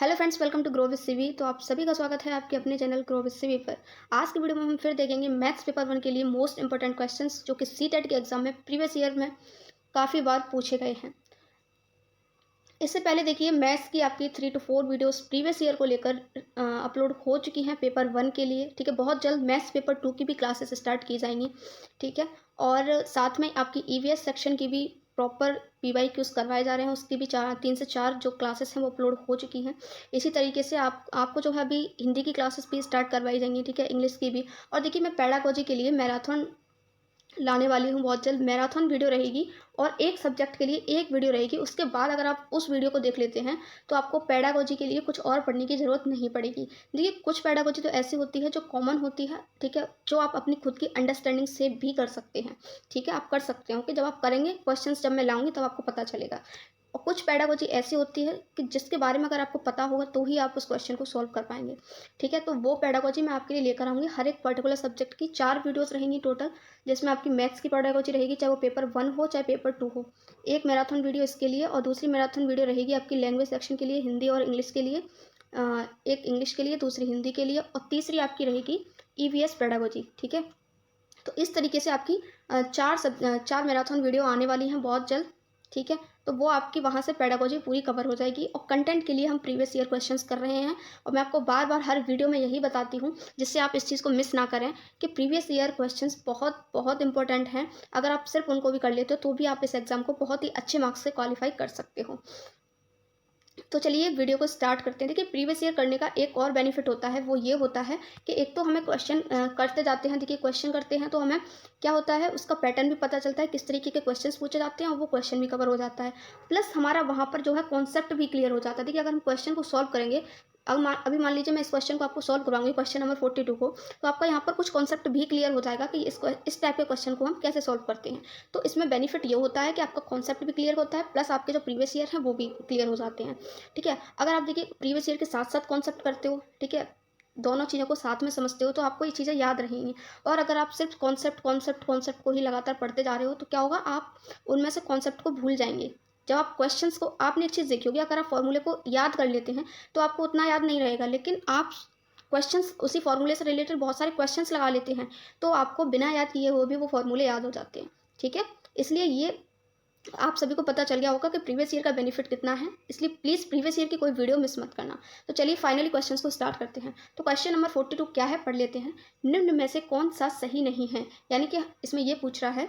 Hello friends, welcome to grow with CV. तो आप सभी का स्वागत है आपके अपने चैनल ग्रो विद सीवी पर। आज की वीडियो में हम फिर देखेंगे मैथ्स पेपर 1 के लिए मोस्ट इंपॉर्टेंट क्वेश्चंस जो कि सीटेट के एग्जाम में प्रीवियस ईयर में काफ़ी बार पूछे गए हैं। इससे पहले देखिए, मैथ्स की आपकी 3 to 4 वीडियोस प्रीवियस ईयर को लेकर अपलोड हो चुकी हैं पेपर 1 के लिए। ठीक है, बहुत जल्द मैथ्स पेपर 2 की भी क्लासेस स्टार्ट की जाएंगी। ठीक है, और साथ में आपकी ईवीएस सेक्शन की भी प्रॉपर पीवाईक्यूज करवाए जा रहे हैं। उसकी भी 3 से 4 जो क्लासेस हैं वो अपलोड हो चुकी हैं। इसी तरीके से आपको जो है अभी हिंदी की क्लासेस भी स्टार्ट करवाई जाएंगी। ठीक है, इंग्लिश की भी। और देखिए, मैं पेडागोजी के लिए मैराथन लाने वाली हूँ बहुत जल्द। मैराथन वीडियो रहेगी और एक सब्जेक्ट के लिए एक वीडियो रहेगी। उसके बाद अगर आप उस वीडियो को देख लेते हैं तो आपको पेडागोजी के लिए कुछ और पढ़ने की ज़रूरत नहीं पड़ेगी। देखिए, कुछ पेडागोजी तो ऐसी होती है जो कॉमन होती है। ठीक है, जो आप अपनी खुद की अंडरस्टैंडिंग से भी कर सकते हैं। ठीक है, आप कर सकते हो कि जब आप करेंगे क्वेश्चंस जब मैं लाऊंगी तब आपको पता चलेगा। और कुछ पेडागोजी ऐसी होती है कि जिसके बारे में अगर आपको पता होगा तो ही आप उस क्वेश्चन को सॉल्व कर पाएंगे। ठीक है, तो वो पेडागोजी मैं आपके लिए लेकर आऊँगी। हर एक पर्टिकुलर सब्जेक्ट की 4 वीडियोस रहेंगी टोटल, जिसमें आपकी मैथ्स की पेडागोजी रहेगी, चाहे वो पेपर 1 हो चाहे पेपर 2 हो। एक मैराथन वीडियो इसके लिए और दूसरी मैराथन वीडियो रहेगी आपकी लैंग्वेज सेक्शन के लिए, हिंदी और इंग्लिश के लिए। एक इंग्लिश के लिए, दूसरी हिंदी के लिए और तीसरी आपकी रहेगी ईवीएस पेडागोजी। ठीक है, तो इस तरीके से आपकी 4 मैराथन वीडियो आने वाली हैं बहुत जल्द। ठीक है, तो वो आपकी वहाँ से पेडागोजी पूरी कवर हो जाएगी। और कंटेंट के लिए हम प्रीवियस ईयर क्वेश्चंस कर रहे हैं और मैं आपको बार बार हर वीडियो में यही बताती हूँ जिससे आप इस चीज़ को मिस ना करें कि प्रीवियस ईयर क्वेश्चंस बहुत बहुत इंपॉर्टेंट हैं। अगर आप सिर्फ उनको भी कर लेते हो तो भी आप इस एग्ज़ाम को बहुत ही अच्छे मार्क्स से क्वालिफाई कर सकते हो। तो चलिए वीडियो को स्टार्ट करते हैं। देखिए, प्रीवियस ईयर करने का एक और बेनिफिट होता है, वो ये होता है कि एक तो हमें क्वेश्चन करते जाते हैं। देखिए, क्वेश्चन करते हैं तो हमें क्या होता है, उसका पैटर्न भी पता चलता है, किस तरीके के क्वेश्चंस पूछे जाते हैं और वो क्वेश्चन भी कवर हो जाता है। प्लस हमारा वहाँ पर जो है कॉन्सेप्ट भी क्लियर हो जाता है। देखिए, अगर हम क्वेश्चन को सॉल्व करेंगे, अभी मान लीजिए मैं इस क्वेश्चन को आपको सॉल्व करवाऊंगी, क्वेश्चन नंबर 42 को, तो आपका यहाँ पर कुछ कॉन्सेप्ट भी क्लियर हो जाएगा कि इस टाइप के क्वेश्चन को हम कैसे सॉल्व करते हैं। तो इसमें बेनिफिट ये होता है कि आपका कॉन्सेप्ट भी क्लियर होता है, प्लस आपके जो प्रीवियस ईयर हैं वो भी क्लियर हो जाते हैं। ठीक है, अगर आप देखिए प्रीवियस ईयर के साथ साथ कॉन्सेप्ट करते हो, ठीक है, दोनों चीज़ों को साथ में समझते हो तो आपको ये चीज़ें याद रहेंगी। और अगर आप सिर्फ कॉन्सेप्ट को ही लगातार पढ़ते जा रहे हो तो क्या होगा, आप उनमें से कॉन्सेप्ट को भूल जाएंगे। जब आप क्वेश्चंस को, आपने एक चीज़ देखी होगी, अगर आप फॉर्मूले को याद कर लेते हैं तो आपको उतना याद नहीं रहेगा, लेकिन आप क्वेश्चंस उसी फॉर्मूले से रिलेटेड बहुत सारे क्वेश्चंस लगा लेते हैं तो आपको बिना याद किए हुए भी वो फॉर्मूले याद हो जाते हैं। ठीक है, इसलिए ये आप सभी को पता चल गया होगा कि प्रीवियस ईयर का बेनिफिट कितना है। इसलिए प्लीज़ प्रीवियस ईयर की कोई वीडियो मिस मत करना। तो चलिए फाइनली क्वेश्चंस को स्टार्ट करते हैं। तो क्वेश्चन नंबर 42 क्या है, पढ़ लेते हैं। निम्न में से कौन सा सही नहीं है, यानी कि इसमें यह पूछ रहा है,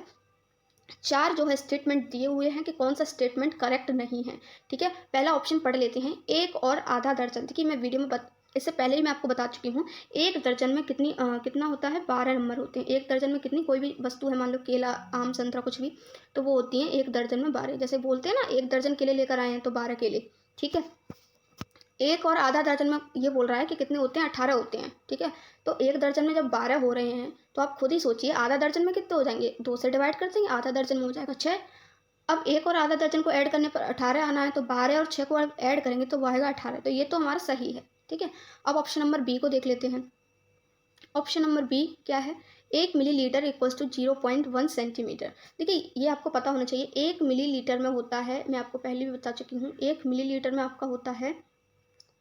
4 जो है स्टेटमेंट दिए हुए हैं कि कौन सा स्टेटमेंट करेक्ट नहीं है। ठीक है, पहला ऑप्शन पढ़ लेते हैं, 1 और आधा दर्जन। देखिए, मैं वीडियो में इससे पहले ही मैं आपको बता चुकी हूँ, 1 दर्जन में कितना होता है, 12 नंबर होते हैं। 1 दर्जन में कितनी, कोई भी वस्तु है, मान लो केला, आम, संतरा, कुछ भी, तो वो होती हैं 1 दर्जन में 12। जैसे बोलते हैं ना, 1 दर्जन केले लेकर आए हैं तो 12 केले। ठीक है, 1 और आधा दर्जन में ये बोल रहा है कि कितने होते हैं, 18 होते हैं। ठीक है, तो 1 दर्जन में जब 12 हो रहे हैं तो आप खुद ही सोचिए आधा दर्जन में कितने हो जाएंगे, 2 से डिवाइड कर देंगे, आधा दर्जन में हो जाएगा 6। अब 1 और आधा दर्जन को ऐड करने पर 18 आना है, तो 12 और 6 को ऐड करेंगे तो वो आएगा 18। तो ये तो हमारा सही है। ठीक है, अब ऑप्शन नंबर बी को देख लेते हैं। ऑप्शन नंबर बी क्या है, 1 मिलीलीटर इक्वल्स टू 0.1 सेंटीमीटर। देखिए, ये आपको पता होना चाहिए, 1 मिलीलीटर में होता है, मैं आपको पहले भी बता चुकी हूँ, 1 मिलीलीटर में आपका होता है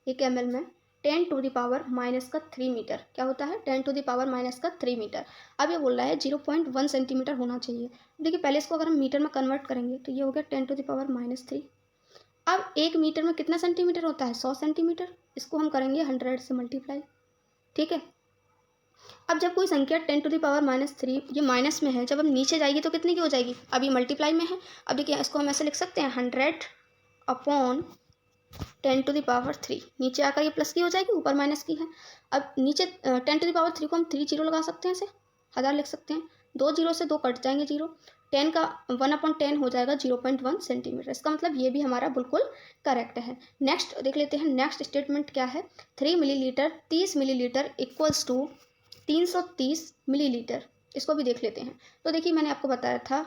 1 ml में 10 टू द पावर माइनस का 3 मीटर। क्या होता है, 10 टू द पावर माइनस का 3 मीटर। अब ये बोल रहा है 0.1 सेंटीमीटर होना चाहिए। देखिए, पहले इसको अगर हम मीटर में कन्वर्ट करेंगे तो ये हो गया 10 टू द पावर माइनस 3। अब 1 मीटर में कितना सेंटीमीटर होता है, 100 सेंटीमीटर। इसको हम करेंगे 100 से मल्टीप्लाई। ठीक है, अब जब कोई संख्या 10 टू द पावर माइनस 3 ये माइनस में है, जब हम नीचे जाएगी तो कितने की हो जाएगी, अब ये मल्टीप्लाई में है। अब देखिए, इसको हम ऐसे लिख सकते हैं, 100 अपॉन 10 टू द पावर 3। नीचे आकर ये प्लस की हो जाएगी, ऊपर माइनस की है। अब नीचे 10 टू द पावर 3 को हम 3 जीरो लगा सकते हैं, ऐसे 1000 लिख सकते हैं। 2 जीरो से 2 कट जाएंगे, जीरो। 10 का 1/10 हो जाएगा 0.1 सेंटीमीटर। इसका मतलब ये भी हमारा बिल्कुल करेक्ट है। नेक्स्ट देख लेते हैं, नेक्स्ट स्टेटमेंट क्या है, 3 millilitre 30 millilitre equals to 330 millilitre. इसको भी देख लेते हैं। तो देखिए, मैंने आपको बताया था,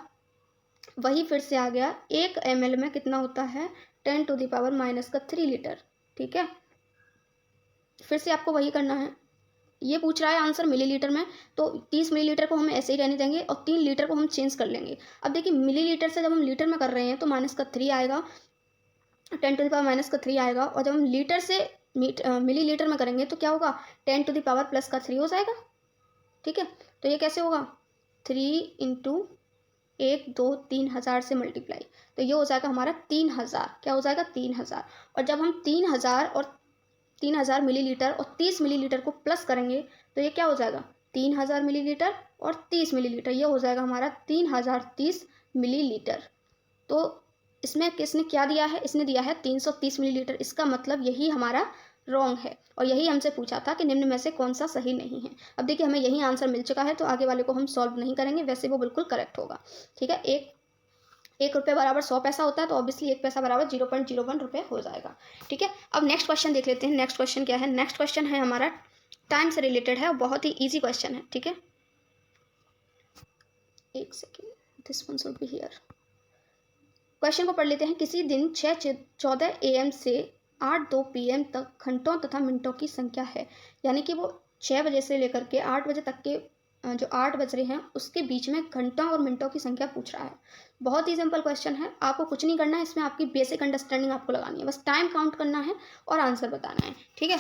वही फिर से आ गया, 1 ml में कितना होता है, 10 टू द पावर माइनस का 3 लीटर। ठीक है, फिर से आपको वही करना है। ये पूछ रहा है आंसर मिलीलीटर में, तो 30 मिलीलीटर को हम ऐसे ही रहने देंगे और 3 लीटर को हम चेंज कर लेंगे। अब देखिए, मिलीलीटर से जब हम लीटर में कर रहे हैं तो माइनस का 3 आएगा, 10⁻³ आएगा, और जब हम लीटर से मिलीलीटर में करेंगे तो क्या होगा, 10⁻+3 हो जाएगा। ठीक है, तो ये कैसे होगा, 3 × 1 2 3,000 से मल्टीप्लाई, तो ये हो जाएगा हमारा 3,000। क्या हो जाएगा, 3,000। और जब हम 3,000 मिलीलीटर और 30 मिलीलीटर को प्लस करेंगे तो ये क्या हो जाएगा, 3,000 मिलीलीटर और 30 मिलीलीटर, ये हो जाएगा हमारा 3,030 मिलीलीटर। तो इसमें किसने क्या दिया है, इसने दिया है 330 मिलीलीटर। इसका मतलब यही हमारा रॉन्ग है, और यही हमसे पूछा था कि निम्न में से कौन सा सही नहीं है। अब देखिए हमें यही आंसर मिल चुका है, तो आगे वाले को हम सॉल्व नहीं करेंगे, वैसे वो बिल्कुल करेक्ट होगा। ठीक है, एक रुपये बराबर 100 पैसा होता है, तो ऑब्वियसली 1 पैसा बराबर 0.01 रुपये हो जाएगा। ठीक है, अब नेक्स्ट क्वेश्चन देख लेते हैं। नेक्स्ट क्वेश्चन क्या है, नेक्स्ट क्वेश्चन है हमारा टाइम से रिलेटेड है, और बहुत ही ईजी क्वेश्चन है। ठीक है, एक second, this one should be here. Question को पढ़ लेते हैं। किसी दिन 6:14 AM से 8:02 PM तक घंटों तथा मिनटों की संख्या है, यानी कि वो 6 बजे से लेकर के 8 बजे तक के जो 8 बज रहे हैं उसके बीच में घंटों और मिनटों की संख्या पूछ रहा है। बहुत ही सिंपल क्वेश्चन है, आपको कुछ नहीं करना है, इसमें आपकी बेसिक अंडरस्टैंडिंग आपको लगानी है, बस टाइम काउंट करना है और आंसर बताना है। ठीक है,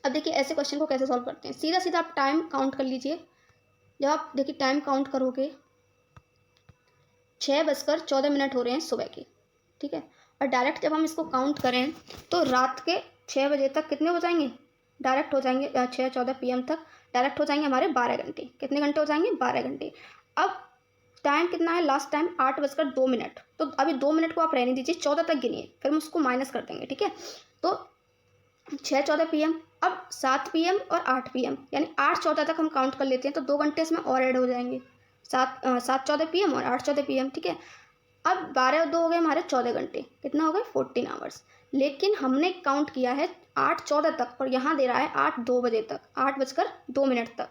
अब देखिए ऐसे क्वेश्चन को कैसे सॉल्व करते हैं। सीधा सीधा आप टाइम काउंट कर लीजिए। जब आप देखिए टाइम काउंट करोगे, 6:14 हो रहे हैं सुबह के। ठीक है, और डायरेक्ट जब हम इसको काउंट करें तो रात के 6 बजे तक कितने हो जाएंगे, डायरेक्ट हो जाएंगे 6:14 PM तक डायरेक्ट हो जाएंगे हमारे 12 घंटे। कितने घंटे हो जाएंगे, 12 घंटे। अब टाइम कितना है, लास्ट टाइम 8:02, तो अभी 2 मिनट को आप रहने दीजिए, 14 तक गिनिए, फिर हम उसको माइनस कर देंगे। ठीक है, तो 6:14 PM, अब 7 PM और 8 PM, यानी 8:14 तक हम काउंट कर लेते हैं, तो 2 घंटे इसमें और ऐड हो जाएंगे, 7:14 PM और 8:14 PM। ठीक है, अब 12 और 2 हो गए हमारे 14 घंटे, कितना हो गए, 14 आवर्स। लेकिन हमने काउंट किया है 8:14 तक, और यहाँ दे रहा है 8:02 बजे तक, 8:02 तक।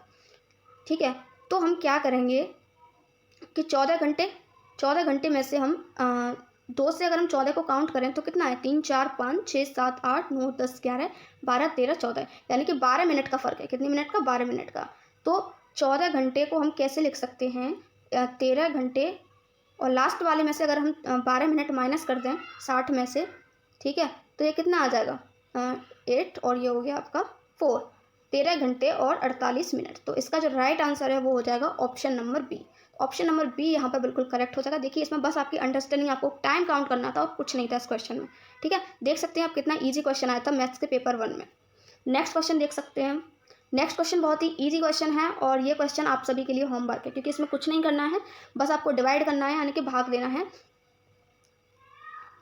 ठीक है, तो हम क्या करेंगे कि 14 घंटे में से हम 2 से अगर हम 14 को काउंट करें तो कितना है, 3 4 5 6 7 8 9 10 11 12 13 14, यानी कि 12 मिनट का फ़र्क है। कितने मिनट का, 12 मिनट का। तो 14 घंटे को हम कैसे लिख सकते हैं, 13 घंटे, और लास्ट वाले में से अगर हम 12 मिनट माइनस कर दें 60 में से, ठीक है, तो ये कितना आ जाएगा, 8, और ये हो गया आपका 4, 13 घंटे और 48 मिनट। तो इसका जो राइट आंसर है वो हो जाएगा option number B. Option number B यहाँ पर बिल्कुल करेक्ट हो जाएगा। देखिए इसमें बस आपकी अंडरस्टैंडिंग, आपको टाइम काउंट करना था और कुछ नहीं था इस क्वेश्चन में। ठीक है, देख सकते हैं आप कितना ईजी क्वेश्चन आया था मैथ्स के पेपर 1 में। नेक्स्ट क्वेश्चन देख सकते हैं। नेक्स्ट क्वेश्चन बहुत ही इजी क्वेश्चन है, और ये क्वेश्चन आप सभी के लिए होमवर्क है, क्योंकि इसमें कुछ नहीं करना है, बस आपको डिवाइड करना है, यानी कि भाग देना है।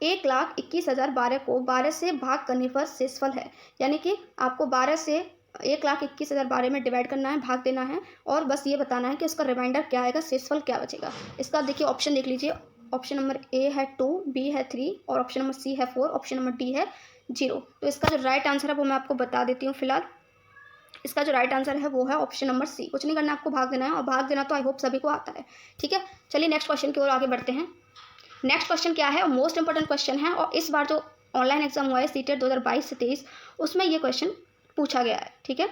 1,21,012 को 12 से भाग करने पर शेषफल है, यानी कि आपको 12 से 1,21,012 में डिवाइड करना है, भाग देना है, और बस ये बताना है कि उसका रिमाइंडर क्या आएगा, शेषफल क्या बचेगा। इसका देखिए ऑप्शन देख लीजिए। ऑप्शन नंबर ए है 2, बी है 3, और ऑप्शन नंबर सी है 4, ऑप्शन नंबर डी है 0। तो इसका जो राइट आंसर है वो मैं आपको बता देती हूँ फिलहाल। इसका जो राइट आंसर है वो है ऑप्शन नंबर सी। कुछ नहीं करना, आपको भाग देना है, और भाग देना तो आई होप सभी को आता है। ठीक है, चलिए नेक्स्ट क्वेश्चन की ओर आगे बढ़ते हैं। नेक्स्ट क्वेश्चन क्या है, मोस्ट इंपॉर्टेंट क्वेश्चन है, और इस बार जो ऑनलाइन एग्जाम हुआ है सीटेट 2022 से 23, उसमें ये क्वेश्चन पूछा गया है। ठीक है,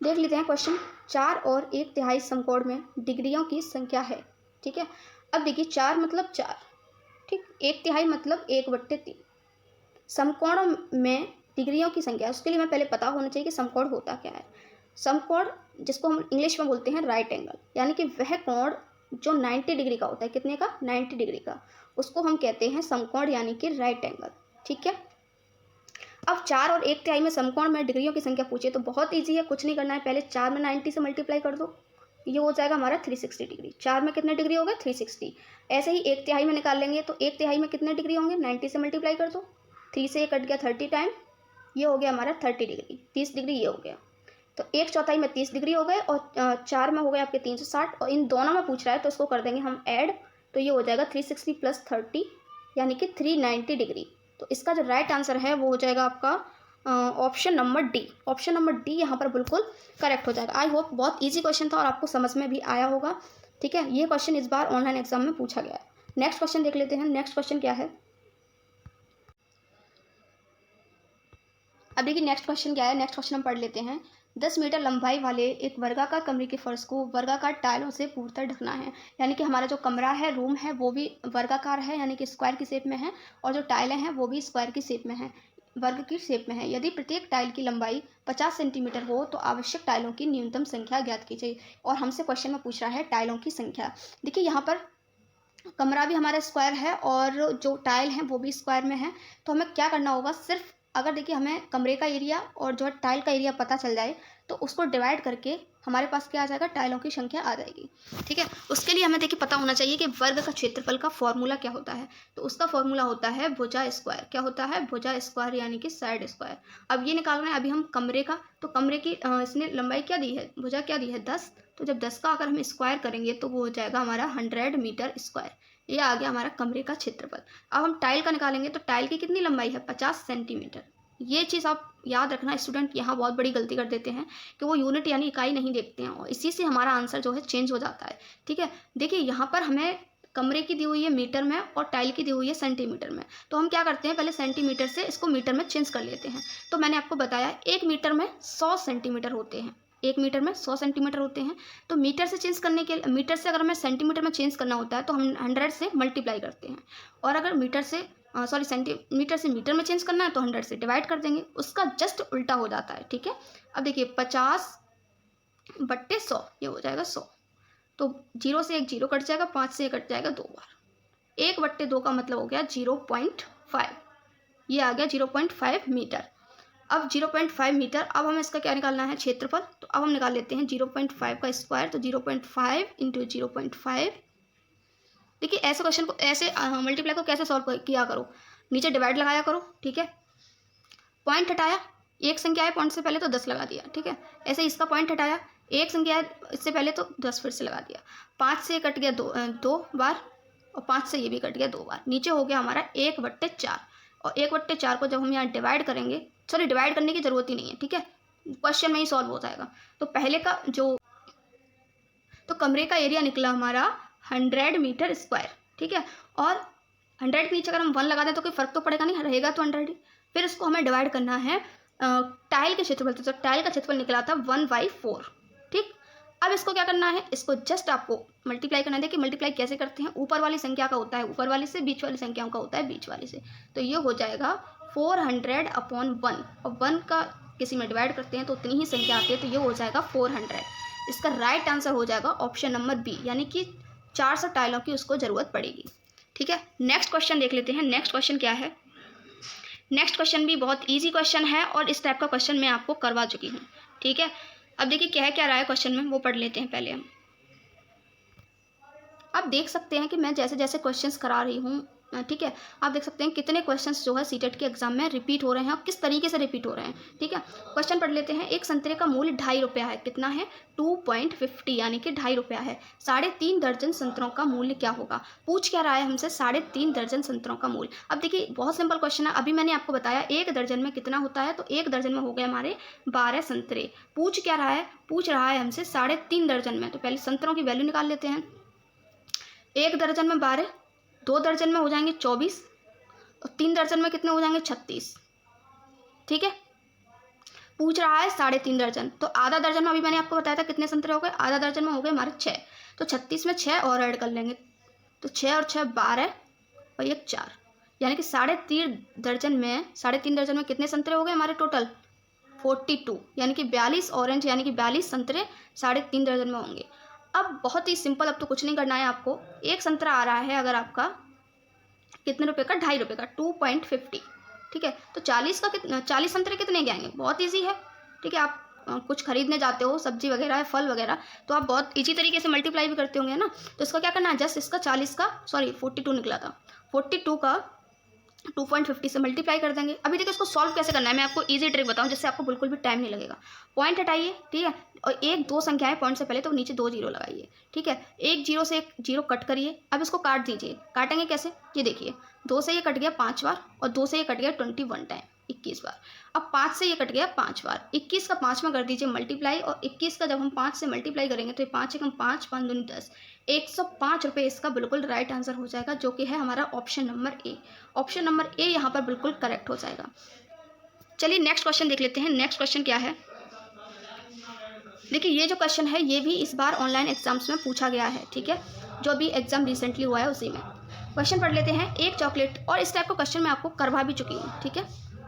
देख लेते हैं क्वेश्चन। 4 और 1/3 समकोण में डिग्रियों की संख्या है। ठीक है, अब देखिए 4 मतलब 4, ठीक, 1/3 मतलब 1/3। समकोण में डिग्रियों की संख्या, उसके लिए मैं पहले पता होना चाहिए कि समकोण होता क्या है। समकोण जिसको हम इंग्लिश में बोलते हैं राइट एंगल, यानी कि वह कोण जो 90 डिग्री का होता है, कितने का, 90 डिग्री का, उसको हम कहते हैं समकोण, यानी कि राइट एंगल। ठीक है, अब 4 और 1/3 में समकोण में डिग्रियों की संख्या पूछे तो बहुत ईजी है, कुछ नहीं करना है, पहले 4 में 90 से मल्टीप्लाई कर दो, ये हो जाएगा हमारा 360 डिग्री। 4 में कितने डिग्री हो गए, 360। ऐसे ही 1/3 में निकाल लेंगे, तो 1/3 में कितने डिग्री होंगे, 90 से मल्टीप्लाई कर दो, 3 से ये कट गया 30 टाइम, ये हो गया हमारा 30 डिग्री, 30 डिग्री ये हो गया। तो 1/4 में 30 डिग्री हो गए, और 4 में हो गए आपके 360, और इन दोनों में पूछ रहा है तो इसको कर देंगे हम ऐड, तो ये हो जाएगा 360 + 30, यानी कि 390 डिग्री। तो इसका जो राइट आंसर है वो हो जाएगा आपका option number D. Option number D यहाँ पर बिल्कुल करेक्ट हो जाएगा। आई होप बहुत ईजी क्वेश्चन था और आपको समझ में भी आया होगा। ठीक है, ये क्वेश्चन इस बार ऑनलाइन एग्जाम में पूछा गया है। नेक्स्ट क्वेश्चन देख लेते हैं। नेक्स्ट क्वेश्चन क्या है, अब देखिए नेक्स्ट क्वेश्चन क्या है। नेक्स्ट क्वेश्चन हम पढ़ लेते हैं। 10 मीटर लंबाई वाले एक वर्गाकार कमरे के फर्श को वर्गाकार टाइलों से पूर्णतः ढकना है। यानी कि हमारा जो कमरा है, रूम है, वो भी वर्गाकार है, यानी कि स्क्वायर की शेप में है, और जो टाइलें हैं वो भी स्क्वायर की शेप में है, वर्ग की शेप में है। यदि प्रत्येक टाइल की लंबाई 50 सेंटीमीटर हो तो आवश्यक टाइलों की न्यूनतम संख्या ज्ञात कीजिए। और हमसे क्वेश्चन में पूछ रहा है टाइलों की संख्या। देखिए यहाँ पर कमरा भी हमारा स्क्वायर है और जो टाइल है वो भी स्क्वायर में है, तो हमें क्या करना होगा, सिर्फ अगर देखिए हमें कमरे का एरिया और जो है टाइल का एरिया पता चल जाए तो उसको डिवाइड करके हमारे पास क्या आ जाएगा, टाइलों की संख्या आ जाएगी। ठीक है, उसके लिए हमें देखिए पता होना चाहिए कि वर्ग का क्षेत्रफल का फॉर्मूला क्या होता है। तो उसका फॉर्मूला होता है भुजा स्क्वायर। क्या होता है, भुजा स्क्वायर यानी कि साइड स्क्वायर। अब ये निकाल रहे हैं अभी हम कमरे का, तो कमरे की इसने लंबाई क्या दी है, भुजा क्या दी है 10, तो जब 10 का अगर हम स्क्वायर करेंगे तो वो हो जाएगा हमारा 100 मीटर स्क्वायर। ये आ गया हमारा कमरे का क्षेत्रफल। अब हम टाइल का निकालेंगे तो टाइल की कितनी लंबाई है, 50 सेंटीमीटर। ये चीज़ आप याद रखना, स्टूडेंट यहाँ बहुत बड़ी गलती कर देते हैं कि वो यूनिट यानी इकाई नहीं देखते हैं और इसी से हमारा आंसर जो है चेंज हो जाता है। ठीक है, देखिए यहाँ पर हमें कमरे की दी हुई है मीटर में और टाइल की दी हुई है सेंटीमीटर में, तो हम क्या करते हैं, पहले सेंटीमीटर से इसको मीटर में चेंज कर लेते हैं। तो मैंने आपको बताया 1 मीटर में 100 सेंटीमीटर होते हैं, 1 मीटर में 100 सेंटीमीटर होते हैं। तो मीटर से चेंज करने के, मीटर से अगर हमें सेंटीमीटर में चेंज करना होता है तो हम 100 से मल्टीप्लाई करते हैं, और अगर मीटर से सेंटीमीटर से मीटर में चेंज करना है तो 100 से डिवाइड कर देंगे, उसका जस्ट उल्टा हो जाता है। ठीक है, अब देखिए 50/100 ये हो जाएगा 100, तो 0 से एक 0 कट जाएगा, 5 से 1 कट जाएगा 2 बार, 1/2 का मतलब हो गया 0.5, ये आ गया 0.5 मीटर। अब 0.5 मीटर, अब हमें इसका क्या निकालना है, क्षेत्रफल। तो अब हम निकाल लेते हैं 0.5 का स्क्वायर, तो 0.5 इंटू 0.5। देखिए ऐसे क्वेश्चन को, ऐसे मल्टीप्लाई को कैसे सॉल्व किया करो, नीचे डिवाइड लगाया करो। ठीक है, पॉइंट हटाया, एक संख्या है पॉइंट से पहले तो 10 लगा दिया। ठीक है, ऐसे इसका पॉइंट हटाया, एक संख्या है इससे पहले तो 10 फिर से लगा दिया, 5 से कट गया दो बार, और 5 से ये भी कट गया 2 बार, नीचे हो गया हमारा 1/4। और 1/4 को जब हम यहाँ डिवाइड करेंगे, सॉरी डिवाइड करने की ज़रूरत ही नहीं है, ठीक है, क्वेश्चन में ही सॉल्व हो जाएगा। तो पहले का जो, तो कमरे का एरिया निकला हमारा 100 मीटर स्क्वायर। ठीक है, और 100 के नीचे अगर हम 1 लगा दें तो कोई फर्क तो पड़ेगा नहीं, रहेगा तो 100 ही। फिर इसको हमें डिवाइड करना है टाइल के क्षेत्रफल से, तो टाइल का क्षेत्रफल निकला था 1/4। ठीक, अब इसको क्या करना है, इसको जस्ट आपको मल्टीप्लाई करना है। देखिए मल्टीप्लाई कैसे करते हैं, ऊपर वाली संख्या का होता है ऊपर वाली से, बीच वाली संख्याओं का होता है बीच वाली से। तो ये हो जाएगा 400/1, और 1 का किसी में डिवाइड करते हैं तो उतनी ही संख्या आती है, तो ये हो जाएगा 400। इसका राइट आंसर हो जाएगा ऑप्शन नंबर बी, यानी कि 400 टाइलों की उसको ज़रूरत पड़ेगी। ठीक है, नेक्स्ट क्वेश्चन देख लेते हैं। नेक्स्ट क्वेश्चन क्या है, नेक्स्ट क्वेश्चन भी बहुत इजी क्वेश्चन है और इस टाइप का क्वेश्चन मैं आपको करवा चुकी हूँ। ठीक है, अब देखिए क्या रहा है क्वेश्चन में, वो पढ़ लेते हैं पहले हम। आप देख सकते हैं कि मैं जैसे जैसे क्वेश्चंस करा रही हूँ, ठीक है, आप देख सकते हैं कितने क्वेश्चंस जो है सीटेट के एग्जाम में रिपीट हो रहे हैं और किस तरीके से रिपीट हो रहे हैं। ठीक है, क्वेश्चन पढ़ लेते हैं। एक संतरे का मूल्य 2.5 रुपया है, कितना है, 2.50, यानी कि 2.5 रुपया है। 3.5 दर्जन संतरों का मूल्य क्या होगा। पूछ क्या रहा है हमसे, 3.5 दर्जन संतरों का मूल्य। अब देखिए बहुत सिंपल क्वेश्चन है, अभी मैंने आपको बताया 1 दर्जन में कितना होता है, तो 1 दर्जन में हो गए हमारे 12 संतरे। पूछ क्या रहा है, पूछ रहा है हमसे 3.5 दर्जन में, तो पहले संतरों की वैल्यू निकाल लेते हैं। 1 दर्जन में 12, 2 दर्जन में हो जाएंगे 24, और 3 दर्जन में कितने हो जाएंगे 36। ठीक है, पूछ रहा है 3.5 दर्जन, तो आधा दर्जन में अभी मैंने आपको बताया था कितने संतरे हो गए, आधा दर्जन में हो गए हमारे 6, तो 36 में 6 और ऐड कर लेंगे, तो 6 और 6 12 और 1 4, यानी कि 3.5 दर्जन में, 3.5 दर्जन में कितने संतरे हो गए हमारे टोटल 42, यानी कि 42 ऑरेंज, यानी कि 42 संतरे 3.5 दर्जन में होंगे। अब बहुत ही सिंपल, अब तो कुछ नहीं करना है आपको। एक संतरा आ रहा है अगर आपका कितने रुपए का, 2.5 रुपये का, 2.50। ठीक है, तो 40 संतरे कितने के आएंगे, बहुत ईजी है। ठीक है, आप कुछ खरीदने जाते हो सब्जी वगैरह है, फल वगैरह, तो आप बहुत ईजी तरीके से मल्टीप्लाई भी करते होंगे ना। तो इसका क्या करना है, जस्ट इसका 42 निकला था, 42 का 2.50 से मल्टीप्लाई कर देंगे। अभी देखिए इसको सॉल्व कैसे करना है, मैं आपको इजी ट्रिक बताऊं जिससे आपको बिल्कुल भी टाइम नहीं लगेगा। पॉइंट हटाइए, ठीक है, और 1 2 संख्याएं पॉइंट से पहले, तो नीचे 2 जीरो लगाइए। ठीक है, 1 0 से 1 0 कट करिए। अब इसको काट दीजिए, काटेंगे कैसे, ये देखिए 2 से ये कट गया 5 बार, और 2 से ये कट गया 21 टाइम, 21 बार। अब 5 से ये कट गया 5 बार, 21 का 5 में कर दीजिए मल्टीप्लाई, और 21 का जब हम 5 से मल्टीप्लाई करेंगे तो ये 5 1 5 5 2 10, 105 रुपये इसका बिल्कुल राइट आंसर हो जाएगा, जो कि है हमारा option number A. Option number A यहाँ पर बिल्कुल करेक्ट हो जाएगा। चलिए नेक्स्ट क्वेश्चन देख लेते हैं। नेक्स्ट क्वेश्चन क्या है, देखिए ये जो क्वेश्चन है ये भी इस बार ऑनलाइन एग्जाम्स में पूछा गया है, ठीक है, जो अभी एग्जाम रिसेंटली हुआ है उसी में। क्वेश्चन पढ़ लेते हैं। एक चॉकलेट, और इस टाइप का क्वेश्चन मैं आपको करवा भी चुकी हूँ, ठीक है।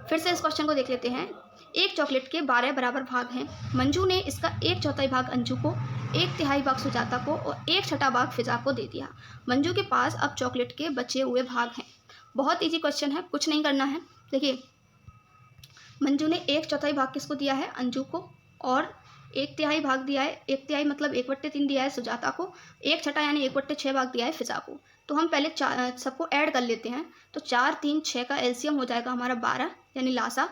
फिर से इस क्वेश्चन को देख लेते हैं। एक चॉकलेट के 12 बराबर भाग हैं। मंजू ने इसका 1/4 भाग अंजू को, 1/3 भाग सुजाता को और 1/6 भाग फिजा को दे दिया। मंजू के पास अब चॉकलेट के बचे हुए भाग हैं। बहुत ईजी क्वेश्चन है, कुछ नहीं करना है। देखिए मंजू ने 1/4 भाग किसको दिया है, अंजू को, और 1/3 भाग दिया है, 1/3 मतलब 1/3 दिया है सुजाता को, 1/6 यानी 1/6 भाग दिया है फिजा को। तो हम पहले सबको ऐड कर लेते हैं। तो 4, 3, 6 का एलसीएम हो जाएगा हमारा 12, यानी लासा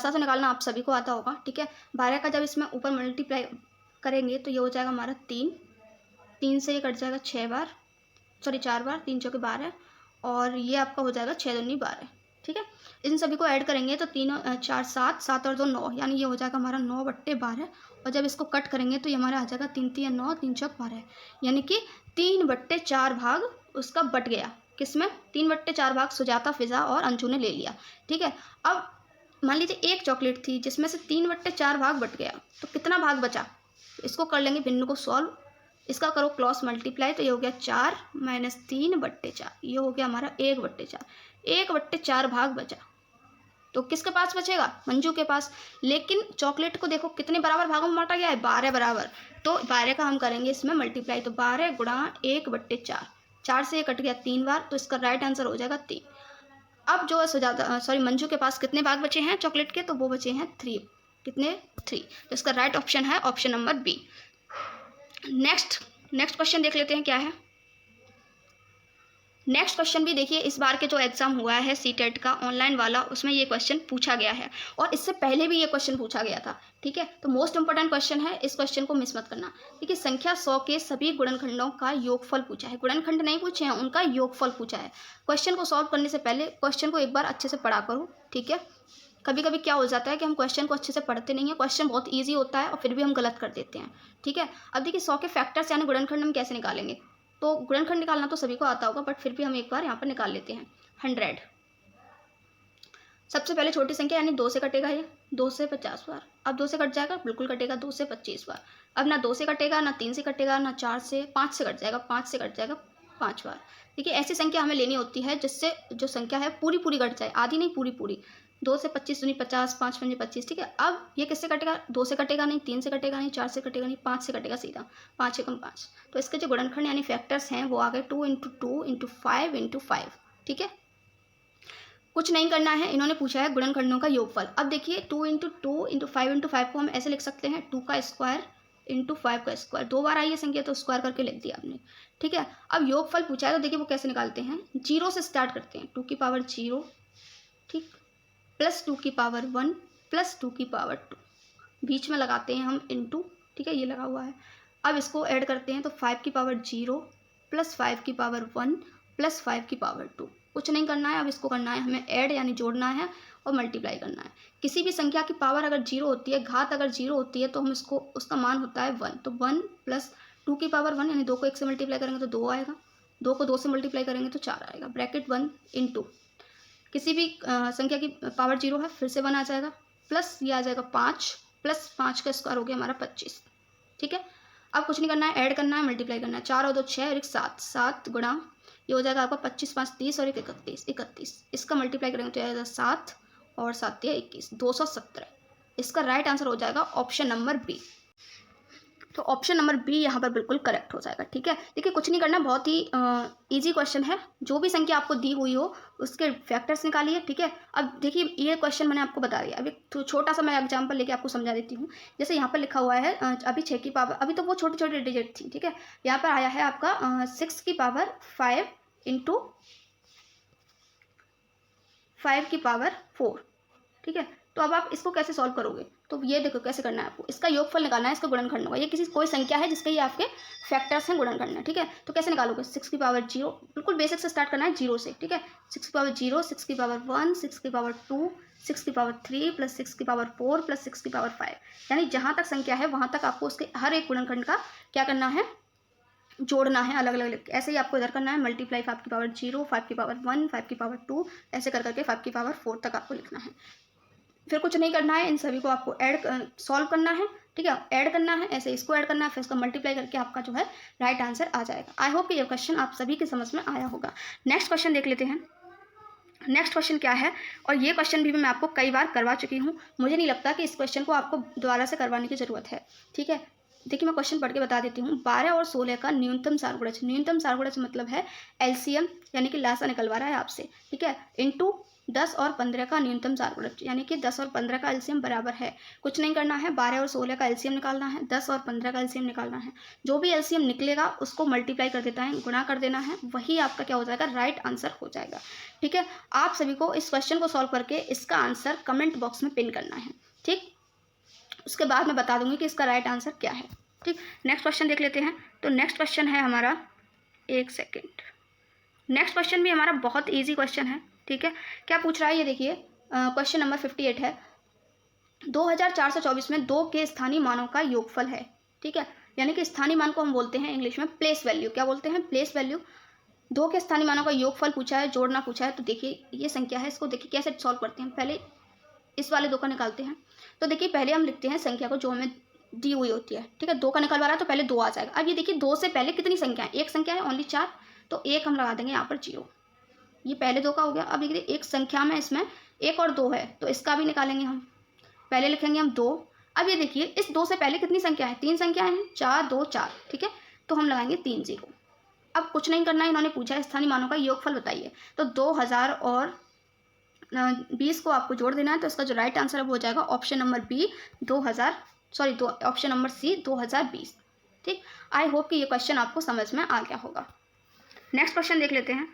तो निकालना आप सभी को आता होगा, ठीक है। 12 का जब इसमें ऊपर मल्टीप्लाई करेंगे तो ये हो जाएगा हमारा 3 से ये कट जाएगा 6 बार, सॉरी 4 बार, 3 चौके 12, और ये आपका हो जाएगा 6 दूनी 12, ठीक है। इन सभी को ऐड करेंगे तो 3 और 4 7, 7 और 2 9, यानी ये हो जाएगा हमारा 9/12। और जब इसको कट करेंगे तो ये हमारा आ जाएगा 3 3 9, 3 चौक 12, यानी कि 3/4 भाग उसका बट गया। किसमें? 3/4 भाग सुजाता, फिजा और अंशु ने ले लिया, ठीक है। अब मान लीजिए एक चॉकलेट थी जिसमें से 3/4 भाग बट गया, तो कितना भाग बचा? इसको कर लेंगे भिन्न को सॉल्व। इसका करो क्रॉस मल्टीप्लाई, तो ये हो गया 4 - 3/4, ये हो गया हमारा 1/4। 1/4 भाग बचा, तो किसके पास बचेगा? मंजू के पास। लेकिन चॉकलेट को देखो कितने बराबर भागों में बांटा गया है, 12 बराबर। तो 12 का हम करेंगे इसमें मल्टीप्लाई, तो 12 गुणा 1/4, 4 से ये कट गया 3 बार, तो इसका राइट आंसर हो जाएगा 3। अब जो मंजू के पास कितने भाग बचे हैं चॉकलेट के? तो वो बचे हैं 3। कितने? 3। तो इसका राइट ऑप्शन है option number B. Next question देख लेते हैं क्या है। नेक्स्ट क्वेश्चन भी देखिए, इस बार के जो एग्जाम हुआ है सीटेट का ऑनलाइन वाला, उसमें ये क्वेश्चन पूछा गया है, और इससे पहले भी ये क्वेश्चन पूछा गया था, ठीक है। तो मोस्ट इंपॉर्टेंट क्वेश्चन है, इस क्वेश्चन को मिस मत करना। देखिए संख्या 100 के सभी गुणनखंडों का योगफल पूछा है, गुणनखंड नहीं पूछे हैं, उनका योगफल पूछा है। क्वेश्चन को सॉल्व करने से पहले क्वेश्चन को एक बार अच्छे से पढ़ा करो, ठीक है। कभी कभी क्या हो जाता है कि हम क्वेश्चन को अच्छे से पढ़ते नहीं है, क्वेश्चन बहुत ईजी होता है और फिर भी हम गलत कर देते हैं, ठीक है। अब देखिए 100 के फैक्टर्स यानी गुणनखंड हम कैसे निकालेंगे? तो गुणनखंड निकालना तो सभी को आता होगा, बट फिर भी हम एक बार यहाँ पर निकाल लेते हैं। 100, सबसे पहले छोटी संख्या यानी 2 से कटेगा, ये 2 से 50 बार। अब 2 से कट जाएगा, बिल्कुल कटेगा, 2 से 25 बार। अब ना 2 से कटेगा, ना 3 से कटेगा, ना 4 से, 5 से कट जाएगा, 5 से कट जाएगा 5 बार। देखिए ऐसी संख्या हमें लेनी होती है जिससे जो संख्या है पूरी पूरी कट जाए, आधी नहीं पूरी पूरी। 2 से 25 दूनी 50, 5 पंजे 25, ठीक है। अब ये किससे कटेगा? 2 से कटेगा नहीं, 3 से कटेगा नहीं, 4 से कटेगा नहीं, 5 से कटेगा सीधा, 5 एकम 5। तो इसके जो गुणनखंड यानी फैक्टर्स हैं वो आ गए 2 × 2 × 5 × 5, ठीक है। कुछ नहीं करना है, इन्होंने पूछा है गुणनखंडों का योगफल। अब देखिए 2 × 2 × 5 × 5 को हम ऐसे लिख सकते हैं 2 का स्क्वायर × 5 का स्क्वायर। 2 बार आई है संख्या तो स्क्वायर करके लिख दिया आपने, ठीक है। अब योगफल पूछा है तो देखिए वो कैसे निकालते हैं, 0 से स्टार्ट करते हैं, 2 की पावर 0, ठीक, प्लस 2 की पावर 1 प्लस 2 की पावर 2, बीच में लगाते हैं हम इनटू, ठीक है, ये लगा हुआ है। अब इसको ऐड करते हैं तो 5 की पावर 0 प्लस 5 की पावर 1 प्लस 5 की पावर 2। कुछ नहीं करना है, अब इसको करना है हमें ऐड यानी जोड़ना है और मल्टीप्लाई करना है। किसी भी संख्या की पावर अगर 0 होती है, घात अगर 0 होती है, तो हम इसको, उसका मान होता है 1। तो 1 प्लस 2 की पावर 1 यानी 2 को 1 से मल्टीप्लाई करेंगे तो 2 आएगा, 2 को 2 से मल्टीप्लाई करेंगे तो 4 आएगा, ब्रैकेट 1 × किसी भी संख्या की पावर 0 है, फिर से 1 आ जाएगा, प्लस ये आ जाएगा 5 प्लस 5 का स्क्वायर हो गया हमारा 25, ठीक है। अब कुछ नहीं करना है, ऐड करना है, मल्टीप्लाई करना है। 4 और 2 6 और 1 7, 7 गुणा ये हो जाएगा आपका 25 5 30 और 1 31। इसका मल्टीप्लाई करेंगे तो आएगा 7 और 7 21, 217। इसका राइट आंसर हो जाएगा ऑप्शन नंबर बी। तो ऑप्शन नंबर बी यहाँ पर बिल्कुल करेक्ट हो जाएगा, ठीक है। देखिए कुछ नहीं करना, बहुत ही इजी क्वेश्चन है। जो भी संख्या आपको दी हुई हो उसके फैक्टर्स निकालिए, ठीक है। अब देखिए ये क्वेश्चन मैंने आपको बता दिया, अभी तो छोटा सा मैं एग्जांपल लेके आपको समझा देती हूँ। जैसे यहाँ पर लिखा हुआ है अभी 6 की पावर, अभी तो वो छोटी छोटी डिजिट थी, ठीक है। यहाँ पर आया है आपका 6 की पावर 5 × 5 की पावर 4, ठीक है। तो अब आप इसको कैसे सॉल्व करोगे? तो ये देखो कैसे करना है आपको, इसका योगफल निकालना है, इसका गुणनखंड होगा। ये कोई संख्या है जिसके ये आपके फैक्टर्स हैं, गुणनखंड है, ठीक है। तो कैसे निकालोगे? 6 की पावर 0, बिल्कुल बेसिक से स्टार्ट करना है 0 से, ठीक है। 6 की पावर 0, 6 की पावर 1, 6 की पावर 2, 6 की पावर 3 प्लस 6 की पावर 4 प्लस 6 की पावर 5, यानी जहाँ तक संख्या है वहाँ तक आपको उसके हर एक गुणनखंड का क्या करना है, जोड़ना है अलग अलग। ऐसे ही आपको इधर करना है मल्टीप्लाई 5 की पावर 0, 5 की पावर 1, 5 की पावर 2, ऐसे कर करके 5 की पावर 4 तक आपको लिखना है। फिर कुछ नहीं करना है, इन सभी को आपको ऐड सॉल्व करना है, ठीक है, ऐड करना है, ऐसे इसको ऐड करना है, फिर इसको मल्टीप्लाई करके आपका जो है राइट आंसर आ जाएगा। आई होप कि ये क्वेश्चन आप सभी की समझ में आया होगा। नेक्स्ट क्वेश्चन देख लेते हैं। नेक्स्ट क्वेश्चन क्या है, और ये क्वेश्चन भी मैं आपको कई बार करवा चुकी हूँ, मुझे नहीं लगता कि इस क्वेश्चन को आपको दोबारा से करवाने की ज़रूरत है। ठीक है, देखिए मैं क्वेश्चन पढ़ के बता देती हूँ। 12 और 16 का न्यूनतम सारगुणज, न्यूनतम सारगुणज मतलब है एलसीएम यानी कि लासा निकलवा रहा है आपसे। ठीक है, इनटू 10 और 15 का न्यूनतम सारगुणज, यानी कि 10 और 15 का एलसीएम बराबर है, कुछ नहीं करना है, 12 और 16 का एलसीएम निकालना है, 10 और 15 का एलसीएम निकालना है। जो भी एलसीएम निकलेगा उसको मल्टीप्लाई कर देता है, गुणा कर देना है, वही आपका क्या हो जाएगा, राइट आंसर हो जाएगा। ठीक है, आप सभी को इस क्वेश्चन को सॉल्व करके इसका आंसर कमेंट बॉक्स में पिन करना है। ठीक, उसके बाद मैं बता दूंगी कि इसका राइट आंसर क्या है। ठीक, नेक्स्ट क्वेश्चन देख लेते हैं। तो नेक्स्ट क्वेश्चन है हमारा, एक सेकेंड, नेक्स्ट क्वेश्चन भी हमारा बहुत ईजी क्वेश्चन है। ठीक है, क्या पूछ रहा है ये देखिए, क्वेश्चन नंबर 58 है। 2424 में 2 के स्थानीय मानों का योगफल है। ठीक है, यानी कि स्थानीय मान को हम बोलते हैं इंग्लिश में प्लेस वैल्यू। क्या बोलते हैं, प्लेस वैल्यू। 2 के स्थानीय मानों का योगफल पूछा है, जोड़ना पूछा है। तो देखिए ये संख्या है, इसको देखिए कैसे सॉल्व करते हैं। पहले इस वाले 2 का निकालते हैं। तो देखिए पहले हम लिखते हैं संख्या को जो हमें दी हुई होती है। ठीक है, 2 का निकलवा रहा है तो पहले 2 आ जाएगा। अब ये देखिए 2 से पहले कितनी संख्या है, एक संख्या है ओनली 4, तो एक हम लगा देंगे यहाँ पर 0। ये पहले 2 का हो गया। अब देखिए एक संख्या में इसमें 1 और 2 है, तो इसका भी निकालेंगे हम। पहले लिखेंगे हम 2। अब ये देखिए इस 2 से पहले कितनी संख्या है, 3 संख्याएं हैं, 4 2 4। ठीक है, तो हम लगाएंगे 3 0। अब कुछ नहीं करना है, इन्होंने पूछा है स्थानीय मानों का योगफल बताइए, तो 2000 और 20 को आपको जोड़ देना है। तो इसका जो राइट आंसर है वो हो जाएगा option number B, 2000, sorry option number C 2020। ठीक, आई होप कि ये क्वेश्चन आपको समझ में आ गया होगा। नेक्स्ट क्वेश्चन देख लेते हैं।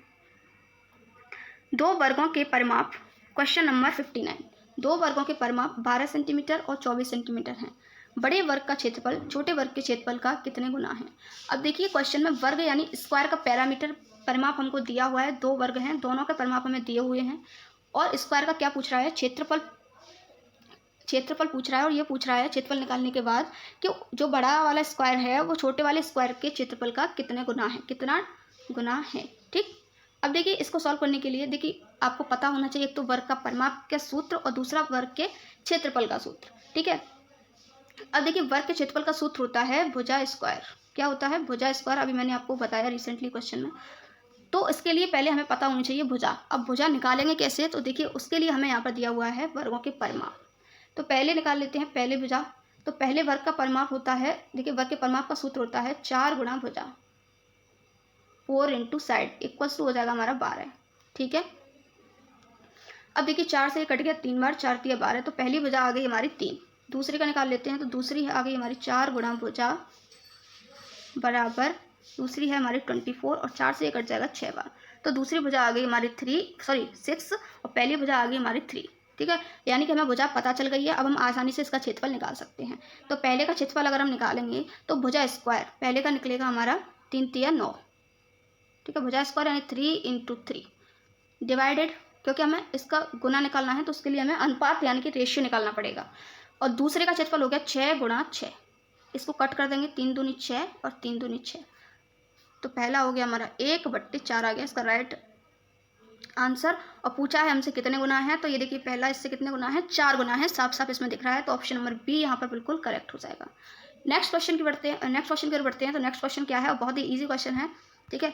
2 वर्गों के परिमाप, क्वेश्चन नंबर 59। 2 वर्गों के परिमाप 12 सेंटीमीटर और 24 सेंटीमीटर हैं। बड़े वर्ग का क्षेत्रफल छोटे वर्ग के क्षेत्रफल का कितने गुना है। अब देखिए क्वेश्चन में वर्ग यानी स्क्वायर का पैरामीटर परिमाप हमको दिया हुआ है। 2 वर्ग हैं, दोनों के परिमाप हमें दिए हुए हैं, और स्क्वायर का क्या पूछ रहा है, क्षेत्रफल पूछ रहा है। और ये पूछ रहा है क्षेत्रफल निकालने के बाद कि जो बड़ा वाला स्क्वायर है वो छोटे वाले स्क्वायर के क्षेत्रफल का कितने गुना है, कितना गुना है। ठीक, अब देखिए इसको सॉल्व करने के लिए देखिए आपको पता होना चाहिए एक तो वर्ग का परिमाप का सूत्र और दूसरा वर्ग के क्षेत्रफल का सूत्र। ठीक है, अब देखिए वर्ग के क्षेत्रफल का सूत्र होता है भुजा स्क्वायर। क्या होता है, भुजा स्क्वायर। अभी मैंने आपको बताया रिसेंटली क्वेश्चन में। तो इसके लिए पहले हमें पता होनी चाहिए भुजा। अब भुजा निकालेंगे कैसे, तो देखिए उसके लिए हमें यहाँ पर दिया हुआ है वर्गों के परिमाप। तो पहले निकाल लेते हैं, पहले भुजा। तो पहले वर्ग का परिमाप होता है, देखिए वर्ग के परिमाप का सूत्र होता है 4 गुणा भुजा, 4 इंटू साइड इक्वल्स टू हो जाएगा हमारा 12। ठीक है, अब देखिए 4 से कट गया, 3 बार 4 दिया 12, तो पहली भुजा आ गई हमारी 3। दूसरी का निकाल लेते हैं, तो दूसरी आ गई हमारी 4 गुणा भुजा बराबर, दूसरी है हमारी 24, और 4 से कट जाएगा 6 बार, तो दूसरी भुजा आ गई हमारी 6, और पहली भुजा आ गई हमारी 3। ठीक है, यानी कि हमें भुजा पता चल गई है। अब हम आसानी से इसका क्षेत्रफल निकाल सकते हैं। तो पहले का क्षेत्रफल अगर हम निकालेंगे तो भुजा स्क्वायर पहले का निकलेगा हमारा 3 तिया 9। ठीक है, भुजा स्क्वायर यानी 3 इंटू 3 डिवाइडेड, क्योंकि हमें इसका गुना निकालना है तो उसके लिए हमें अनुपात यानी कि रेशियो निकालना पड़ेगा। और दूसरे का क्षेत्रफल हो गया 6 गुणा 6, इसको कट कर देंगे, 3 दूनी 6 और 3 दूनी 6, तो पहला हो गया हमारा 1/4 आ गया इसका राइट आंसर। और पूछा है हमसे कितने गुना है, तो ये देखिए पहला इससे कितने गुना है, 4 गुना है, साफ साफ इसमें दिख रहा है। तो ऑप्शन नंबर बी यहाँ पर बिल्कुल करेक्ट हो जाएगा। नेक्स्ट क्वेश्चन की बढ़ते हैं, नेक्स्ट क्वेश्चन की ओर बढ़ते हैं। तो नेक्स्ट क्वेश्चन क्या है, और बहुत ही ईजी क्वेश्चन है। ठीक है,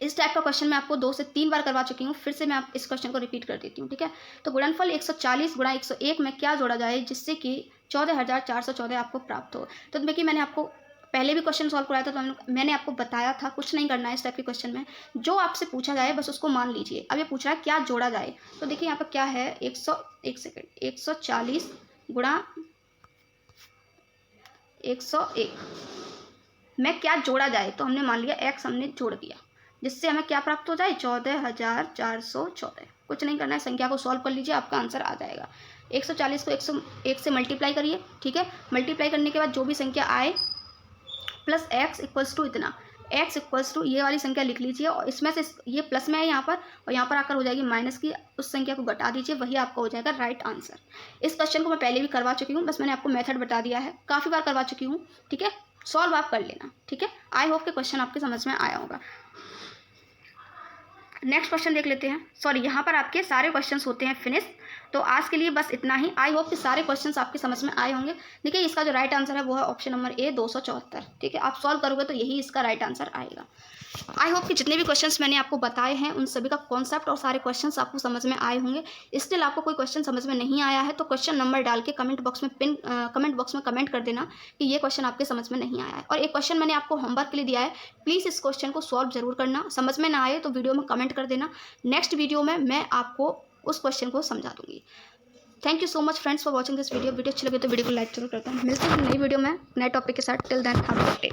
इस टाइप का क्वेश्चन मैं आपको 2 से 3 बार करवा चुकी हूँ, फिर से मैं आप इस क्वेश्चन को रिपीट कर देती हूँ। ठीक है, तो गुणनफल 140 गुणा 101 में क्या जोड़ा जाए जिससे कि 14,414 आपको प्राप्त हो। तो देखिए मैंने आपको पहले भी क्वेश्चन सॉल्व कराया था, तो मैंने आपको बताया था कुछ नहीं करना है इस टाइप के क्वेश्चन में, जो आपसे पूछा जाए बस उसको मान लीजिए। अब ये पूछ रहा है क्या जोड़ा जाए, तो देखिए यहाँ पर क्या है, 140 गुणा 101 में क्या जोड़ा जाए, तो हमने मान लिया x हमने जोड़ दिया, जिससे हमें क्या प्राप्त हो जाए, 14,414। कुछ नहीं करना है, संख्या को सॉल्व कर लीजिए, आपका आंसर आ जाएगा। 140 को 101 से मल्टीप्लाई करिए। ठीक है, मल्टीप्लाई करने के बाद जो भी संख्या आए प्लस x इक्वल्स टू इतना, x इक्वल्स टू ये वाली संख्या लिख लीजिए, और इसमें से ये प्लस में है यहाँ पर, और यहाँ पर आकर हो जाएगी माइनस की, उस संख्या को घटा दीजिए, वही आपका हो जाएगा राइट आंसर। इस क्वेश्चन को मैं पहले भी करवा चुकी हूँ, बस मैंने आपको मेथड बता दिया है, काफ़ी बार करवा चुकी हूँ। ठीक है, सॉल्व आप कर लेना। ठीक है, आई होप कि क्वेश्चन आपके समझ में आया होगा। नेक्स्ट क्वेश्चन देख लेते हैं। सॉरी, यहाँ पर आपके सारे क्वेश्चंस होते हैं फिनिश। तो आज के लिए बस इतना ही। आई होप कि सारे क्वेश्चंस आपके समझ में आए होंगे। देखिए, इसका जो राइट आंसर है वो है ऑप्शन नंबर ए 274। ठीक है, आप सॉल्व करोगे तो यही इसका राइट आंसर आएगा। आई होप कि जितने भी क्वेश्चंस मैंने आपको बताए हैं उन सभी का कॉन्सेप्ट और सारे क्वेश्चंस आपको समझ में आए होंगे। स्टिल आपको कोई क्वेश्चन समझ में नहीं आया है तो क्वेश्चन नंबर डाल के कमेंट बॉक्स में कमेंट कर देना कि ये क्वेश्चन आपके समझ में नहीं आया है। और एक क्वेश्चन मैंने आपको होमवर्क के लिए दिया है, प्लीज़ इस क्वेश्चन को सॉल्व जरूर करना। समझ में ना आए तो वीडियो में कमेंट कर देना, नेक्स्ट वीडियो में मैं आपको उस क्वेश्चन को समझा दूंगी। Thank you so much friends for watching this video. Video अच्छी लगे तो वीडियो को लाइक जरूर करता हूँ। मिलते हैं नई वीडियो में नए टॉपिक के साथ। Till then have a good day.